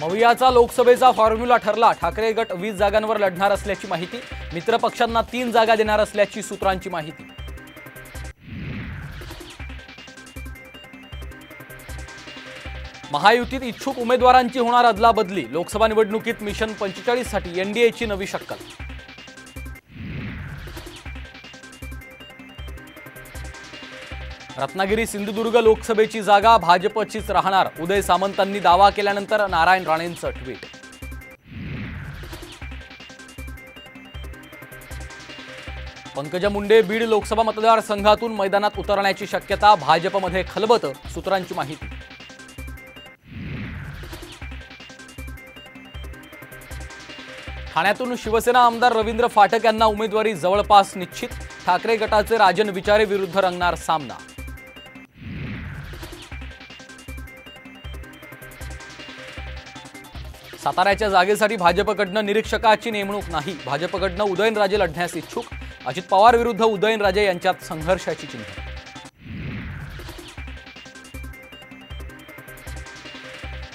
मवियाचा लोकसभेचा formula ठरला। ठाकरे गट 20 जागांवर लढणार असल्याची माहिती। मित्र पक्षांना 3 जागा देणार असल्याची सूत्रांची माहिती। महायुतीत इच्छुक उमेदवारांची होणार अदलाबदली। लोकसभा निवडणुकीत मिशन 45 साठी एनडीएची नवी शक्कल। रत्नागिरी सिंधुदुर्ग लोकसभेची जागा भाजपचीच राहणार। उदय सामंतांनी दावा केल्यानंतर नारायण राणेंचं ट्विट। पंकजा मुंडे बीड लोकसभा मतदारसंघातून मैदानात उतरण्याची शक्यता। भाजपमध्ये खलबत, सूत्रांची माहिती। ठाण्यातून शिवसेना आमदार रवींद्र फाटक यांना उमेदवारी जवळपास निश्चित। ठाकरे गटाचे राजन विचारे विरुद्ध रंगणार सामना। साताऱ्याच्या जागेसाठी भाजपकडनं निरीक्षकाची नेमणूक नाही। भाजपकडनं उदयनराजे लढण्यास इच्छुक। अजित पवार विरुद्ध उदयनराजे यांच्यात संघर्षाची चिन्ह।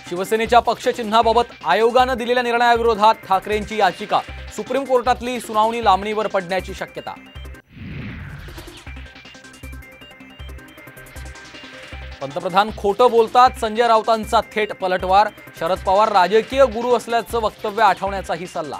शिवसेनेच्या पक्षचिन्हाबाबत आयोगाने दिलेल्या निर्णयाविरोधात ठाकरेंची याचिका। सुप्रीम कोर्टातली सुनावणी लांबणीवर पडण्याची शक्यता। पंतप्रधान खोटं बोलतात, संजय राऊतांचा थेट पलटवार। शरद पवार राजकीय गुरु असल्याचं वक्तव्य आठवण्याचाही सल्ला।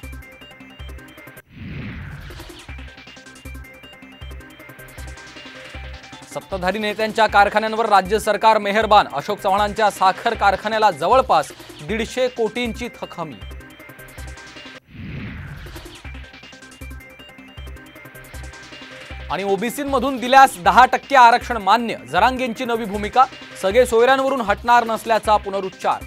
सत्ताधारी नेत्यांच्या कारखान्यांवर राज्य सरकार मेहरबान। अशोक चव्हाणांच्या साखर कारखान्याला जवळपास 150 कोटींची थकमी। आणि ओबीसींमधून दिल्यास 10% आरक्षण मान्य। जरांगेंची नवी भूमिका। सगळे सोयऱ्यांवरून हटणार नसल्याचा पुनरुच्चार।